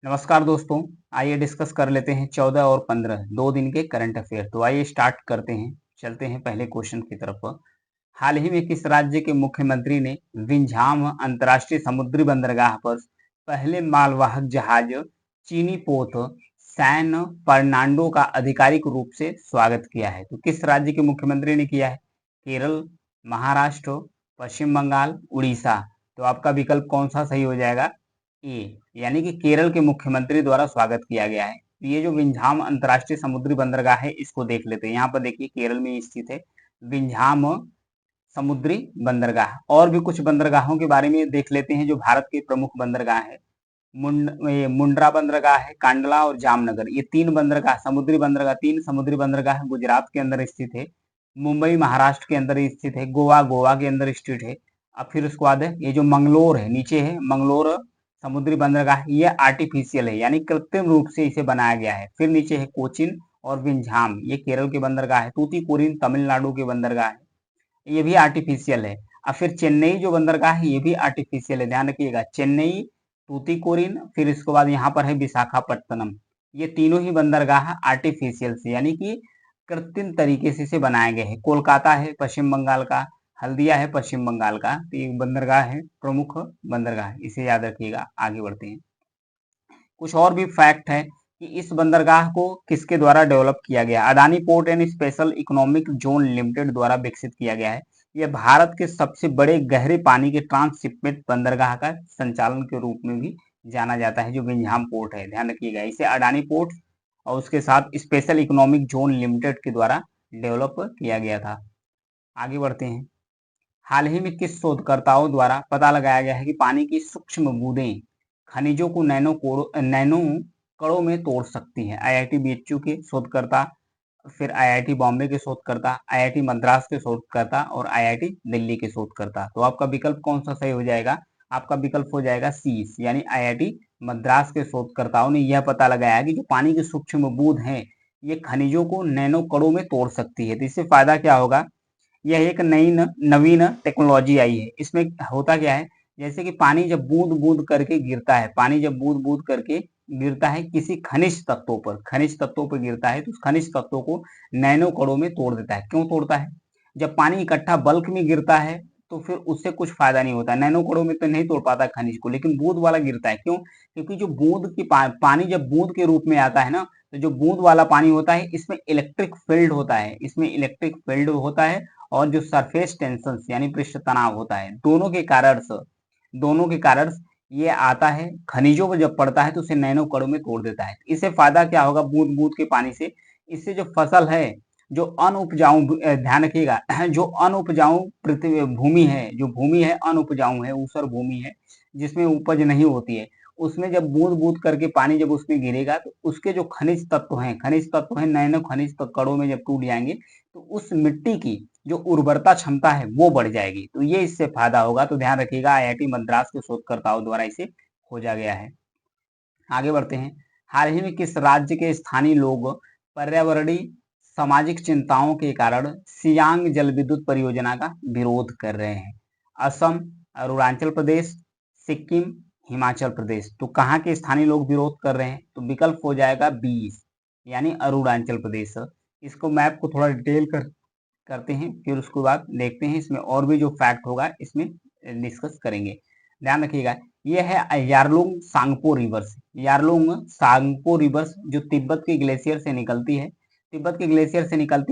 नमस्कार दोस्तों। आइए डिस्कस कर लेते हैं 14 और 15 दो दिन के करंट अफेयर। तो आइए स्टार्ट करते हैं। चलते हैं पहले क्वेश्चन की तरफ। हाल ही में किस राज्य के मुख्यमंत्री ने विंझाम अंतर्राष्ट्रीय समुद्री बंदरगाह पर पहले मालवाहक जहाज चीनी पोत सैन फर्नांडो का आधिकारिक रूप से स्वागत किया है? तो किस राज्य के मुख्यमंत्री ने किया है? केरल, महाराष्ट्र, पश्चिम बंगाल, उड़ीसा। तो आपका विकल्प कौन सा सही हो जाएगा? ए, यानी कि केरल के मुख्यमंत्री द्वारा स्वागत किया गया है। तो ये जो विंझाम अंतर्राष्ट्रीय समुद्री बंदरगाह है इसको देख लेते हैं। यहाँ पर देखिए केरल में स्थित है विंझाम समुद्री बंदरगाह। और भी कुछ बंदरगाहों के बारे में देख लेते हैं जो भारत के प्रमुख बंदरगाह है। मुंड्रा बंदरगाह है, कांडला और जामनगर। ये तीन समुद्री बंदरगाह गुजरात के अंदर स्थित है। मुंबई महाराष्ट्र के अंदर स्थित है। गोवा गोवा के अंदर स्थित है। अब फिर उसके बाद है ये जो मंगलोर है, नीचे है मंगलोर समुद्री बंदरगाह। ये आर्टिफिशियल है यानी कृत्रिम रूप से इसे बनाया गया है। फिर नीचे है कोचिन और विंझाम, ये केरल के बंदरगाह है। तूतीकोरिन तमिलनाडु के बंदरगाह है, ये भी आर्टिफिशियल है। अब फिर चेन्नई जो बंदरगाह है ये भी आर्टिफिशियल है, ध्यान रखिएगा। चेन्नई, तूतीकोरिन, फिर इसके बाद यहाँ पर है विशाखापट्टनम। ये तीनों ही बंदरगाह आर्टिफिशियल से यानी कि कृत्रिम तरीके से इसे बनाया गया है। कोलकाता है पश्चिम बंगाल का, हल्दिया है पश्चिम बंगाल का। तो ये बंदरगाह है, प्रमुख बंदरगाह, इसे याद रखिएगा। आगे बढ़ते हैं। कुछ और भी फैक्ट है कि इस बंदरगाह को किसके द्वारा डेवलप किया गया? Adani port and special economic zone limited द्वारा विकसित किया गया है। यह भारत के सबसे बड़े गहरे पानी के ट्रांसशिपमेंट बंदरगाह का संचालन के रूप में भी जाना जाता है, जो विंझाम पोर्ट है। ध्यान रखिएगा, इसे अडानी पोर्ट और उसके साथ स्पेशल इकोनॉमिक जोन लिमिटेड के द्वारा डेवलप किया गया था। आगे बढ़ते हैं। हाल ही में किस शोधकर्ताओं द्वारा पता लगाया गया है कि पानी की सूक्ष्म बूंदें खनिजों को नैनो कणों में तोड़ सकती हैं? आईआईटी बीएचयू के शोधकर्ता, फिर आईआईटी बॉम्बे के शोधकर्ता, आईआईटी मद्रास के शोधकर्ता और आईआईटी दिल्ली के शोधकर्ता। तो आपका विकल्प कौन सा सही हो जाएगा? आपका विकल्प हो जाएगा सी, यानी आईआईटी मद्रास के शोधकर्ताओं ने यह पता लगाया कि जो पानी की सूक्ष्म बूंद है ये खनिजों को नैनो कणों में तोड़ सकती है। तो इससे फायदा क्या होगा? यह एक नवीन टेक्नोलॉजी आई है। इसमें होता क्या है, जैसे कि पानी जब बूंद बूंद करके गिरता है, पानी जब बूंद बूंद करके गिरता है किसी खनिज तत्वों पर गिरता है, तो उस खनिज तत्वों को नैनो कणों में तोड़ देता है। क्यों तोड़ता है? जब पानी इकट्ठा बल्क में गिरता है तो फिर उससे कुछ फायदा नहीं होता। नैनो कणों में तो नहीं तोड़ पाता खनिज को, लेकिन बूंद वाला गिरता है। क्यों? क्योंकि जो बूंद की पानी जब बूंद के रूप में आता है ना, तो जो बूंद वाला पानी होता है इसमें इलेक्ट्रिक फील्ड होता है, और जो सरफेस टेंशन यानी पृष्ठ तनाव होता है, दोनों के कारण ये आता है, खनिजों पर जब पड़ता है तो उसे नैनो कणों में तोड़ देता है। इससे फायदा क्या होगा बूंद बूंद के पानी से? इससे जो फसल है, जो अनउपजाऊ, ध्यान रखिएगा, जो अनउपजाऊ पृथ्वी भूमि है, जो भूमि है अनउपजाऊ है, ऊसर भूमि है जिसमें उपज नहीं होती है, उसमें जब बूंद बूंद करके पानी जब उसमें गिरेगा तो उसके जो खनिज तत्व हैं नैनो खनिज कणों में जब टूट जाएंगे तो उस मिट्टी की जो उर्वरता क्षमता है वो बढ़ जाएगी। तो ये इससे फायदा होगा। तो ध्यान रखिएगा, आईआईटी मद्रास के शोधकर्ताओं द्वारा इसे खोजा गया है। आगे बढ़ते हैं। हाल ही में किस राज्य के स्थानीय लोग पर्यावरणीय सामाजिक चिंताओं के कारण सियांग जल विद्युत परियोजना का विरोध कर रहे हैं? असम, अरुणाचल प्रदेश, सिक्किम, हिमाचल प्रदेश। तो कहाँ के स्थानीय लोग विरोध कर रहे हैं? तो विकल्प हो जाएगा 20, यानी अरुणाचल प्रदेश। इसको मैप को थोड़ा डिटेल करते हैं, फिर उसके बाद देखते हैं इसमें और भी जो फैक्ट होगा इसमें डिस्कस करेंगे। ध्यान रखिएगा, ये है यारलुंग सांगपो रिवर्स जो तिब्बत के ग्लेशियर से निकलती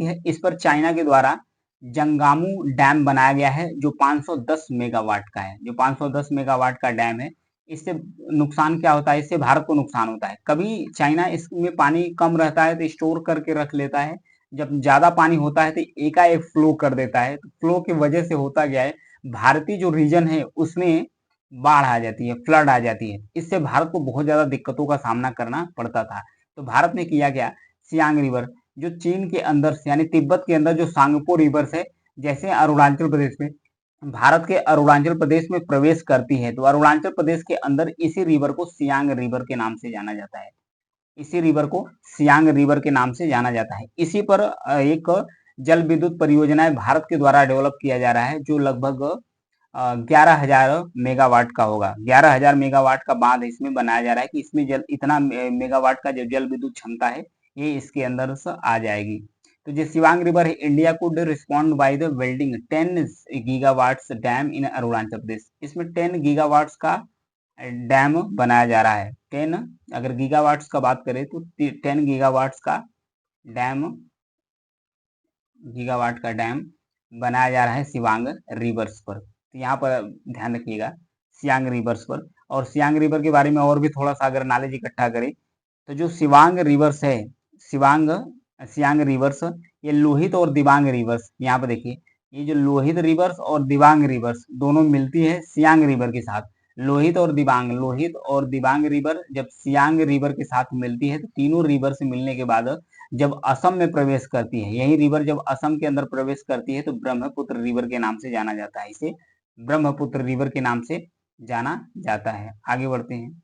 है। इस पर चाइना के द्वारा जंगामू डैम बनाया गया है जो 510 मेगावाट का है, जो 510 मेगावाट का डैम है। इससे नुकसान क्या होता है? इससे भारत को नुकसान होता है। कभी चाइना इसमें पानी कम रहता है तो स्टोर करके रख लेता है, जब ज्यादा पानी होता है तो एकाएक फ्लो कर देता है। तो फ्लो की वजह से होता क्या है, भारतीय जो रीजन है उसमें बाढ़ आ जाती है, फ्लड आ जाती है। इससे भारत को बहुत ज्यादा दिक्कतों का सामना करना पड़ता था। तो भारत ने किया क्या, सियांग रिवर जो चीन के अंदर यानी तिब्बत के अंदर जो सांगपो रिवर्स है, जैसे अरुणाचल प्रदेश में, भारत के अरुणाचल प्रदेश में प्रवेश करती है, तो अरुणाचल प्रदेश के अंदर इसी रिवर को सियांग रिवर के नाम से जाना जाता है। इसी पर एक जल विद्युत परियोजना भारत के द्वारा डेवलप किया जा रहा है, जो लगभग 11,000 मेगावाट का होगा। 11,000 मेगावाट का बांध इसमें बनाया जा रहा है कि इसमें जल इतना मेगावाट का जो जल विद्युत क्षमता है ये इसके अंदर से आ जाएगी। तो जो सिवांग रिवर है, India could respond by the building 10 gigawatts dam in Arunachal Pradesh. इसमें 10 गीगावाट्स का डैम बनाया जा रहा है। 10, अगर गीगावाट्स का बात करें तो 10 गीगावाट्स का डैम गीगावाट का डैम बनाया जा रहा है सिवांग रिवर्स पर। तो यहाँ पर ध्यान रखिएगा सियांग रिवर्स पर। और सियांग रिवर के बारे में और भी थोड़ा सा अगर नॉलेज इकट्ठा करें तो जो सिवांग रिवर्स है, सिवांग सियांग रिवर्स, ये लोहित और दिबांग रिवर्स, यहाँ पर देखिए ये जो लोहित रिवर्स और दिबांग रिवर्स दोनों मिलती है सियांग रिवर के साथ। लोहित और दिबांग रिवर जब सियांग रिवर के साथ मिलती है तो तीनों रिवर से मिलने के बाद जब असम में प्रवेश करती है, यही रिवर जब असम के अंदर प्रवेश करती है तो ब्रह्मपुत्र रिवर के नाम से जाना जाता है। इसे ब्रह्मपुत्र रिवर के नाम से जाना जाता है। आगे बढ़ते हैं।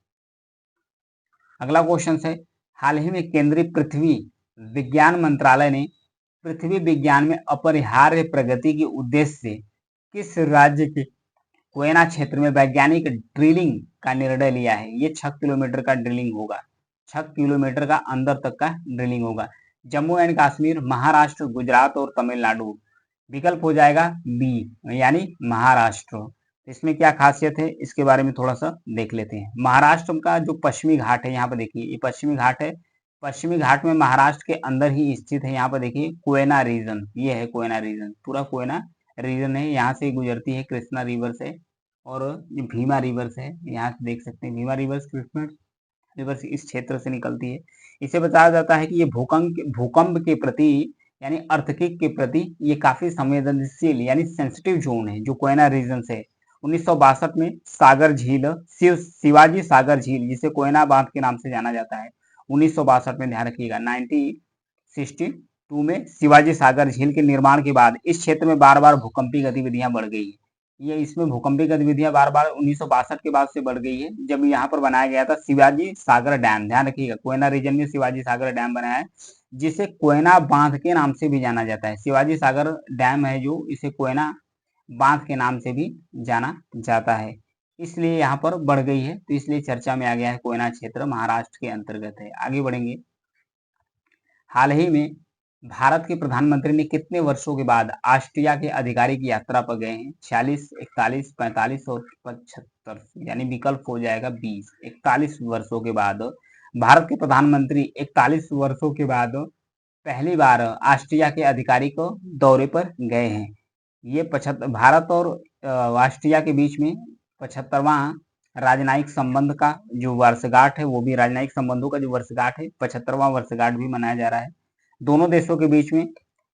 अगला क्वेश्चन है, हाल ही में केंद्रीय पृथ्वी विज्ञान मंत्रालय ने पृथ्वी विज्ञान में अपरिहार्य प्रगति के उद्देश्य से किस राज्य के कोयना क्षेत्र में वैज्ञानिक ड्रिलिंग का निर्णय लिया है? ये 6 किलोमीटर का ड्रिलिंग होगा। 6 किलोमीटर का अंदर तक का ड्रिलिंग होगा। जम्मू एंड कश्मीर, महाराष्ट्र, गुजरात और तमिलनाडु। विकल्प हो जाएगा बी यानी महाराष्ट्र। इसमें क्या खासियत है इसके बारे में थोड़ा सा देख लेते हैं। महाराष्ट्र का जो पश्चिमी घाट है, यहाँ पर देखिए ये पश्चिमी घाट है। पश्चिमी घाट में महाराष्ट्र के अंदर ही स्थित है। यहाँ पर देखिए कोयना रीजन, ये है कोयना रीजन, पूरा कोयना रीजन है। यहाँ से गुजरती है कृष्णा रिवर से और भीमा रिवर से, यहाँ से देख सकते हैं भीमा रिवर कृष्णा रिवर से इस क्षेत्र से निकलती है। इसे बताया जाता है कि ये भूकंप के प्रति यानी अर्थक्वेक के प्रति ये काफी संवेदनशील यानी सेंसिटिव जोन है जो कोयना रीजन से। 1962 में सागर झील, शिवाजी सागर झील जिसे कोयना बांध के नाम से जाना जाता है, 1962 में, ध्यान रखिएगा 1962 में शिवाजी सागर झील के निर्माण के बाद इस क्षेत्र में बार बार भूकंपीय गतिविधियां बढ़ गई है। ये इसमें भूकंपीय गतिविधियां बार बार 1962 के बाद से बढ़ गई है जब यहाँ पर बनाया गया था शिवाजी सागर डैम। ध्यान रखिएगा कोयना रीजन में शिवाजी सागर डैम बनाया है जिसे कोयना बांध के नाम से भी जाना जाता है। शिवाजी सागर डैम है जो इसे कोयना बांध के नाम से भी जाना जाता है, इसलिए यहाँ पर बढ़ गई है, तो इसलिए चर्चा में आ गया है। कोयना क्षेत्र महाराष्ट्र के अंतर्गत है। आगे बढ़ेंगे। हाल ही में भारत के प्रधानमंत्री ने कितने वर्षों के बाद ऑस्ट्रिया के अधिकारी की यात्रा पर गए हैं? 46, 41, 45 और 75, यानी विकल्प हो जाएगा 20। 41 वर्षों के बाद भारत के प्रधानमंत्री 41 वर्षों के बाद पहली बार ऑस्ट्रिया के अधिकारी को दौरे पर गए हैं। ये भारत और ऑस्ट्रिया के बीच में 75वां राजनयिक संबंध का जो वर्षगांठ है, वो भी राजनयिक संबंधों का जो वर्षगांठ है 75वां वर्षगांठ भी मनाया जा रहा है। दोनों देशों के बीच में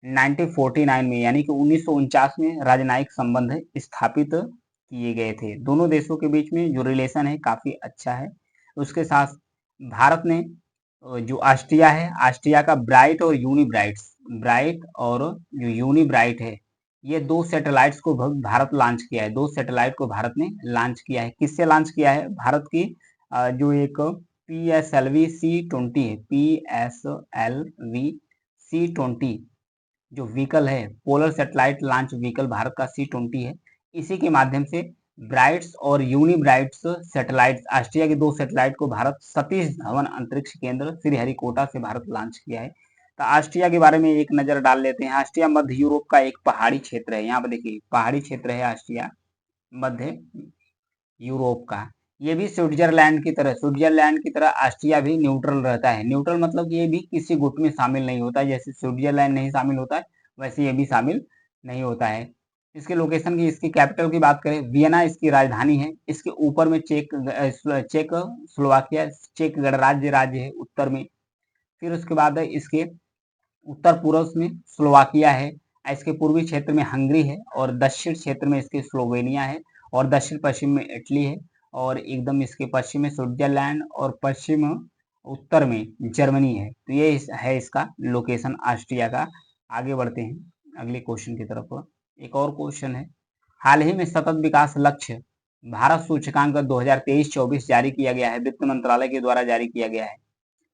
1949 में यानी कि 1949 में राजनयिक संबंध स्थापित किए गए थे। दोनों देशों के बीच में जो रिलेशन है काफी अच्छा है। उसके साथ भारत ने जो ऑस्ट्रिया है, ऑस्ट्रिया का ब्राइट और जो यूनिब्राइट है, ये 2 सैटेलाइट्स को भारत लॉन्च किया है। 2 सैटेलाइट को भारत ने लॉन्च किया है। किससे लॉन्च किया है? भारत की जो एक PSLV C-20 है, PSLV C-20 जो व्हीकल है, polar satellite launch vehicle Bharat का C-20 है। इसी के माध्यम से ब्राइट्स और यूनिब्राइट्स सैटेलाइट, ऑस्ट्रिया के 2 सैटेलाइट को भारत सतीश धवन अंतरिक्ष केंद्र श्रीहरिकोटा से भारत लॉन्च किया है। तो ऑस्ट्रिया के बारे में एक नजर डाल लेते हैं। ऑस्ट्रिया मध्य यूरोप का एक पहाड़ी क्षेत्र है। यहाँ पर देखिए पहाड़ी क्षेत्र है ऑस्ट्रिया, मध्य यूरोप का। ये भी स्विट्जरलैंड की तरह ऑस्ट्रिया भी न्यूट्रल रहता है। न्यूट्रल मतलब ये भी किसी गुट में शामिल नहीं होता है। जैसे स्विट्जरलैंड नहीं शामिल होता है वैसे ये भी शामिल नहीं होता है। इसके लोकेशन की, इसकी कैपिटल की बात करें, वियना इसकी राजधानी है। इसके ऊपर में चेक स्लोवाकिया, चेक गणराज्य है उत्तर में। फिर उसके बाद इसके उत्तर पूर्व में स्लोवाकिया है, इसके पूर्वी क्षेत्र में हंगरी है और दक्षिण क्षेत्र में इसके स्लोवेनिया है और दक्षिण पश्चिम में इटली है और एकदम इसके पश्चिम में स्विट्जरलैंड और पश्चिम उत्तर में जर्मनी है। तो ये है इसका लोकेशन ऑस्ट्रिया का। आगे बढ़ते हैं अगले क्वेश्चन की तरफ। एक और क्वेश्चन है, हाल ही में सतत विकास लक्ष्य भारत सूचकांक 2023-24 जारी किया गया है। वित्त मंत्रालय के द्वारा जारी किया गया है,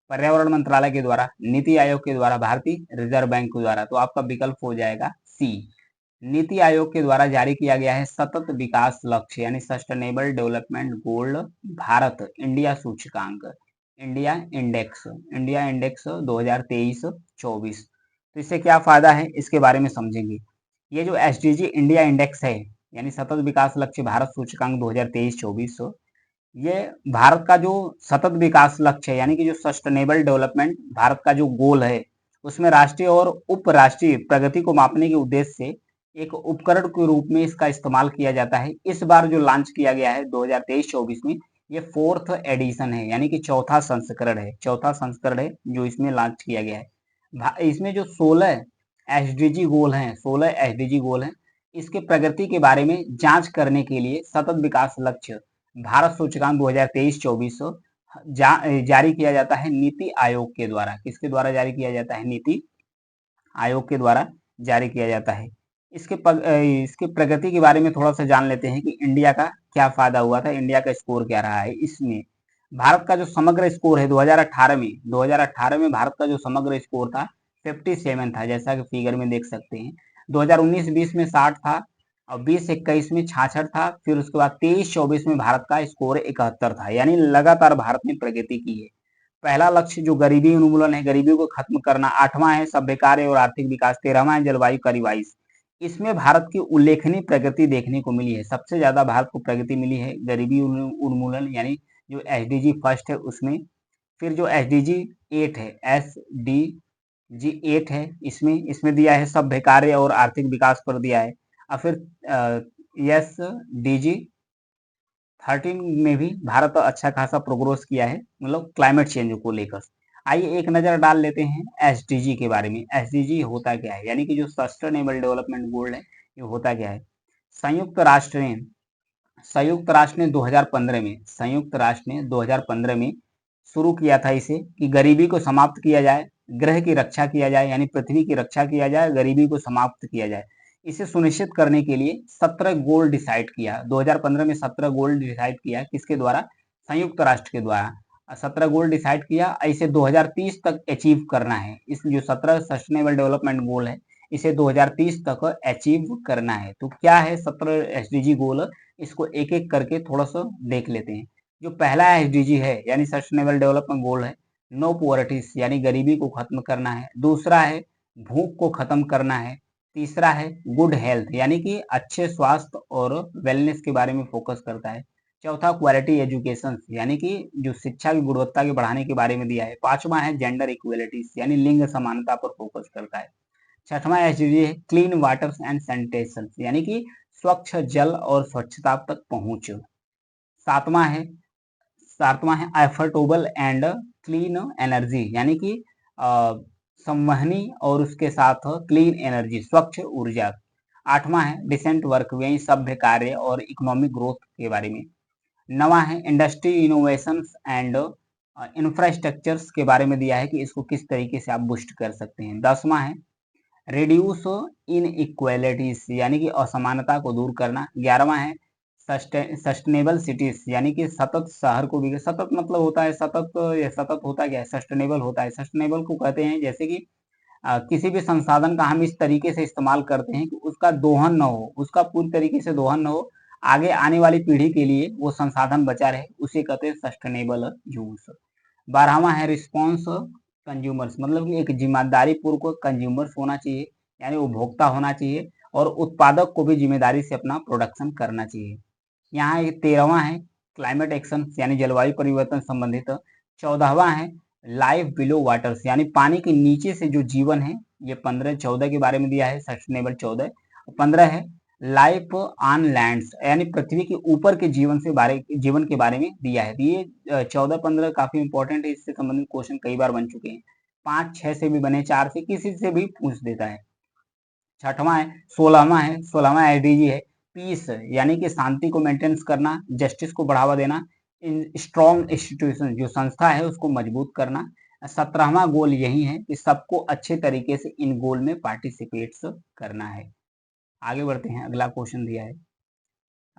पर्यावरण मंत्रालय के द्वारा, नीति आयोग के द्वारा, भारतीय रिजर्व बैंक के द्वारा। तो आपका विकल्प हो जाएगा सी। नीति आयोग के द्वारा जारी किया गया है सतत विकास लक्ष्य यानी sustainable development gold Bharat India सूचकांक इंडिया इंडेक्स 2023-24। तो इससे क्या फायदा है इसके बारे में समझेंगे। ये जो एसडीजी इंडिया इंडेक्स है यानी सतत विकास लक्ष्य भारत सूचकांक 2023-24, ये भारत का जो सतत विकास लक्ष्य है यानी कि जो सस्टेनेबल डेवलपमेंट भारत का जो गोल है उसमें राष्ट्रीय और उपराष्ट्रीय प्रगति को मापने के उद्देश्य से एक उपकरण के रूप में इसका इस्तेमाल किया जाता है। इस बार जो लॉन्च किया गया है 2023-24 में, ये 4th एडिशन है यानी कि चौथा संस्करण है जो इसमें लॉन्च किया गया है। इसमें जो 16 एसडीजी गोल हैं 16 एसडीजी गोल हैं, इसके प्रगति के बारे में जांच करने के लिए सतत विकास लक्ष्य भारत सूचकांक 2023-24 जारी किया जाता है नीति आयोग के द्वारा। किसके द्वारा जारी किया जाता है? नीति आयोग के द्वारा जारी किया जाता है। इसके प्रगति के बारे में थोड़ा सा जान लेते हैं कि इंडिया का क्या फायदा हुआ था, इंडिया का स्कोर क्या रहा है। इसमें भारत का जो समग्र स्कोर है 2018 में भारत का जो समग्र स्कोर था 57 था, जैसा कि फिगर में देख सकते हैं। 2019-20 में 60 था और 20-21 में 66 था। फिर उसके बाद 23-24 में भारत का स्कोर 71 था, यानी लगातार भारत ने प्रगति की है। पहला लक्ष्य जो गरीबी उन्मूलन है, गरीबी को खत्म करना, 8वां है सभ्य कार्य और आर्थिक विकास, 13वां है जलवायु का रिवाइज। इसमें भारत की उल्लेखनीय प्रगति देखने को मिली है। सबसे ज्यादा भारत को प्रगति मिली है गरीबी उन्मूलन यानी जो एसडीजी फर्स्ट है उसमें। फिर जो एसडीजी 8 है, एसडीजी 8 है, इसमें दिया है सभ्य कार्य और आर्थिक विकास पर दिया है। और फिर एसडीजी 13 में भी भारत अच्छा खासा प्रोग्रेस किया है, मतलब क्लाइमेट चेंज को लेकर। आइए एक नजर डाल लेते हैं एसडीजी के बारे में। एसडीजी होता क्या है, यानी कि जो सस्टेनेबल डेवलपमेंट गोल है ये होता क्या है। संयुक्त राष्ट्र ने 2015 में शुरू किया था इसे कि गरीबी को समाप्त किया जाए, ग्रह की रक्षा किया जाए, यानी पृथ्वी की रक्षा किया जाए, गरीबी को समाप्त किया जाए। इसे सुनिश्चित करने के लिए 17 गोल डिसाइड किया। 2015 में 17 गोल डिसाइड किया, किसके द्वारा? संयुक्त राष्ट्र के द्वारा 17 गोल डिसाइड किया। इसे 2030 तक अचीव करना है। इस जो 17 सस्टेनेबल डेवलपमेंट गोल है इसे 2030 तक अचीव करना है। तो क्या है 17 एसडीजी गोल, इसको एक एक करके थोड़ा सा देख लेते हैं। जो पहला एसडीजी है यानी सस्टेनेबल डेवलपमेंट गोल है, नो पॉवर्टीज यानी गरीबी को खत्म करना है। दूसरा है भूख को खत्म करना है। तीसरा है गुड हेल्थ यानी कि अच्छे स्वास्थ्य और वेलनेस के बारे में फोकस करता है। चौथा क्वालिटी एजुकेशन यानी कि जो शिक्षा की गुणवत्ता के बढ़ाने के बारे में दिया है। पांचवा है जेंडर इक्वेलिटीज यानी लिंग समानता पर फोकस करता है। छठवां एसडीजी है क्लीन वाटर एंड सैनिटेशन यानी कि स्वच्छ जल और स्वच्छता तक पहुंच। सातवां है सातवां है एफर्टेबल एंड क्लीन एनर्जी यानी कि संवहनी और उसके साथ क्लीन एनर्जी स्वच्छ ऊर्जा। आठवां है डिसेंट वर्क यानी सभ्य कार्य और इकोनॉमिक ग्रोथ के बारे में। नवा है इंडस्ट्री इनोवेशन एंड इंफ्रास्ट्रक्चर्स के बारे में दिया है कि इसको किस तरीके से आप बूस्ट कर सकते हैं। 10वां है रिड्यूस इन इक्वेलिटीज यानी कि असमानता को दूर करना। 11वां है सस्टेनेबल सिटीज यानी कि सतत शहर को भी। सतत मतलब होता है सतत होता क्या है, सस्टेनेबल होता है। सस्टेनेबल को कहते हैं जैसे कि किसी भी संसाधन का हम इस तरीके से इस्तेमाल करते हैं कि उसका दोहन न हो, उसका पूरी तरीके से दोहन न हो, आगे आने वाली पीढ़ी के लिए वो संसाधन बचा रहे, उसे कहते हैं सस्टेनेबल यूज। 12वां है रिस्पॉन्स कंज्यूमर्स मतलब कि एक जिम्मेदारी पूर्वक कंज्यूमर्स होना चाहिए यानी उपभोक्ता होना चाहिए और उत्पादक को भी जिम्मेदारी से अपना प्रोडक्शन करना चाहिए। यहाँ 13वां है क्लाइमेट एक्शन यानी जलवायु परिवर्तन संबंधित। 14वां है लाइफ बिलो वाटर्स यानी पानी के नीचे से जो जीवन है, ये 15-14 के बारे में दिया है सस्टेनेबल 14। 15 है लाइफ ऑन लैंड्स यानी पृथ्वी के ऊपर के जीवन के बारे में दिया है। ये 14-15 काफी इंपॉर्टेंट है, इससे संबंधित क्वेश्चन कई बार बन चुके हैं। 5-6 से भी बने, 4 से किसी से भी पूछ देता है। छठवां है 16वां एसडीजी है पीस यानी कि शांति को मेंटेन करना, जस्टिस को बढ़ावा देना, स्ट्रॉन्ग इंस्टीट्यूशन जो संस्था है उसको मजबूत करना। 17वां गोल यही है कि सबको अच्छे तरीके से इन गोल में पार्टिसिपेट करना है। आगे बढ़ते हैं, अगला क्वेश्चन दिया है।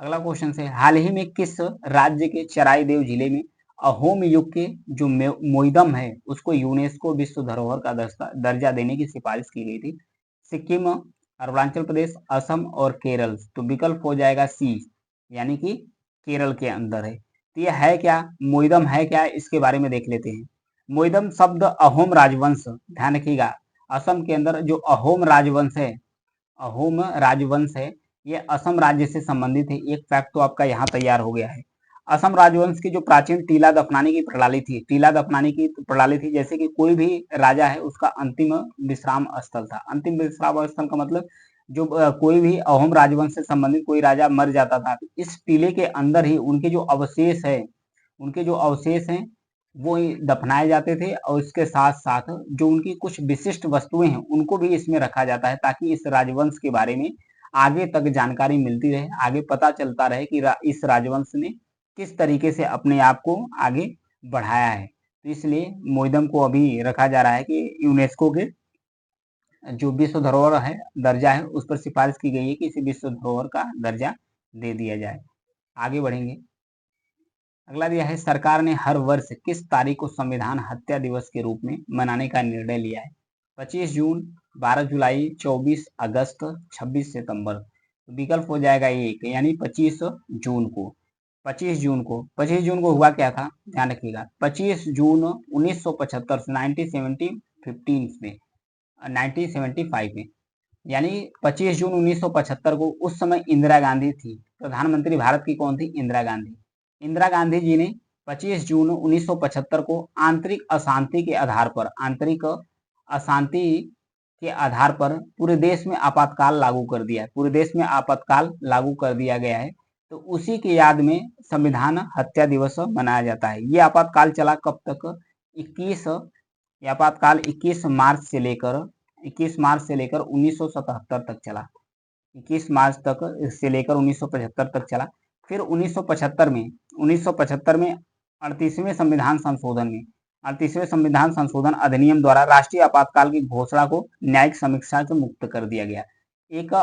अगला क्वेश्चन से हाल ही में किस राज्य के चराईदेव जिले में अहोम युग के जो मोइदम है उसको यूनेस्को विश्व धरोहर का दर्जा देने की सिफारिश की गई थी। सिक्किम, अरुणाचल प्रदेश, असम और केरल। तो विकल्प हो जाएगा सी, यानी कि केरल के अंदर है। तो ये है क्या, मोइदम है क्या, इसके बारे में देख लेते हैं। मोइदम शब्द अहोम राजवंश, ध्यान रखिएगा, असम के अंदर जो अहोम राजवंश है, अहोम राजवंश है, ये असम राज्य से संबंधित है। एक फैक्ट तो आपका यहाँ तैयार हो गया है। असम राजवंश की जो प्राचीन टीला दफनाने की प्रणाली थी, टीला दफनाने की प्रणाली थी, जैसे कि कोई भी राजा है उसका अंतिम विश्राम स्थल था। अंतिम विश्राम स्थल का मतलब जो कोई भी अहोम राजवंश से संबंधित कोई राजा मर जाता था, इस टीले के अंदर ही उनके जो अवशेष है, उनके जो अवशेष हैं वो दफनाए जाते थे, और इसके साथ साथ जो उनकी कुछ विशिष्ट वस्तुएं हैं उनको भी इसमें रखा जाता है, ताकि इस राजवंश के बारे में आगे तक जानकारी मिलती रहे, आगे पता चलता रहे कि इस राजवंश ने किस तरीके से अपने आप को आगे बढ़ाया है। तो इसलिए मोइदम को अभी रखा जा रहा है कि यूनेस्को के जो विश्व धरोहर है, दर्जा है, उस पर सिफारिश की गई है कि इसे विश्व धरोहर का दर्जा दे दिया जाए। आगे बढ़ेंगे। अगला दिया है, सरकार ने हर वर्ष किस तारीख को संविधान हत्या दिवस के रूप में मनाने का निर्णय लिया है? 25 जून, 12 जुलाई, 24 अगस्त, 26 सितंबर। विकल्प हो जाएगा एक, यानी 25 जून को। 25 जून को 25 जून को हुआ क्या था, ध्यान रखिएगा। 25 जून 1975 से 1915 में 1975 में, यानी 25 जून 1975 को, उस समय इंदिरा गांधी थी प्रधानमंत्री भारत की। कौन थी? इंदिरा गांधी। इंदिरा गांधी जी ने 25 जून 1975 को आंतरिक अशांति के आधार पर, आंतरिक अशांति के आधार पर पूरे देश में आपातकाल लागू कर दिया है। पूरे देश में आपातकाल लागू कर दिया गया है। तो उसी की याद में संविधान हत्या दिवस मनाया जाता है। ये आपातकाल चला कब तक? 21 ये आपातकाल 21 मार्च से लेकर 1977 तक चला। 21 मार्च तक से लेकर 1975 तक चला। फिर 1975 में 38वें संविधान संशोधन में 38वें संविधान संशोधन अधिनियम द्वारा राष्ट्रीय आपातकाल की घोषणा को न्यायिक समीक्षा से मुक्त कर दिया गया। एक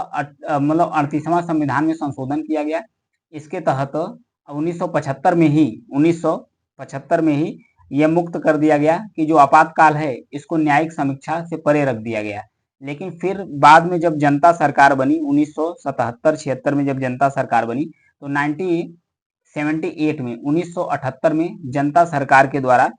मतलब 38वां संविधान में संशोधन किया गया। इसके तहत 1975 में ही यह मुक्त कर दिया गया कि जो आपातकाल है इसको न्यायिक समीक्षा से परे रख दिया गया। लेकिन फिर बाद में जब जनता सरकार बनी 1977-76 में, जब जनता सरकार बनी, तो 1978 में 1978 में जनता सरकार के द्वारा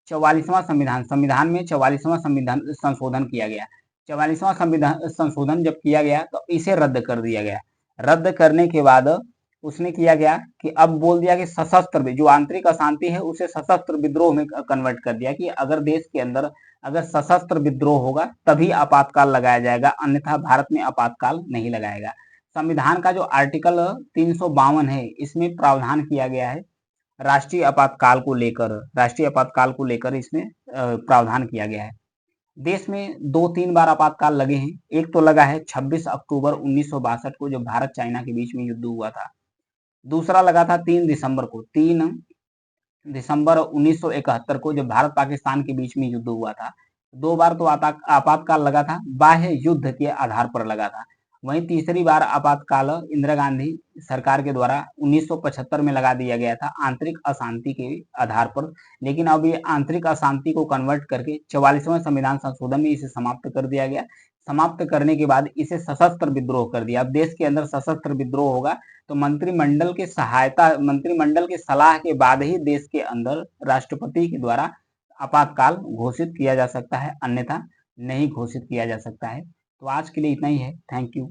44वां संविधान में 44वां संविधान संशोधन किया गया। 44वां संविधान संशोधन जब किया गया तो इसे रद्द कर दिया गया। रद्द करने के बाद उसने किया गया कि अब बोल दिया कि सशस्त्र, जो आंतरिक अशांति है उसे सशस्त्र विद्रोह में कन्वर्ट कर दिया, कि अगर देश के अंदर अगर सशस्त्र विद्रोह होगा तभी आपातकाल लगाया जाएगा, अन्यथा भारत में आपातकाल नहीं लगाएगा। संविधान का जो आर्टिकल 352 है, इसमें प्रावधान किया गया है राष्ट्रीय आपातकाल को लेकर इसमें प्रावधान किया गया है। देश में 2-3 बार आपातकाल लगे हैं। एक तो लगा है 26 अक्टूबर 1962 को, जब भारत चाइना के बीच में युद्ध हुआ था। दूसरा लगा था 3 दिसंबर को, 3 दिसंबर 1971 को, जब भारत पाकिस्तान के बीच में युद्ध हुआ था। 2 बार तो आपातकाल लगा था, बाह्य युद्ध के आधार पर लगा था। वहीं तीसरी बार आपातकाल इंदिरा गांधी सरकार के द्वारा 1975 में लगा दिया गया था, आंतरिक अशांति के आधार पर। लेकिन अब ये आंतरिक अशांति को कन्वर्ट करके 44वें संविधान संशोधन में इसे समाप्त कर दिया गया। समाप्त करने के बाद इसे सशस्त्र विद्रोह कर दिया। अब देश के अंदर सशस्त्र विद्रोह होगा तो मंत्रिमंडल के सलाह के बाद ही देश के अंदर राष्ट्रपति के द्वारा आपातकाल घोषित किया जा सकता है, अन्यथा नहीं घोषित किया जा सकता है। तो आज के लिए इतना ही है। Thank you.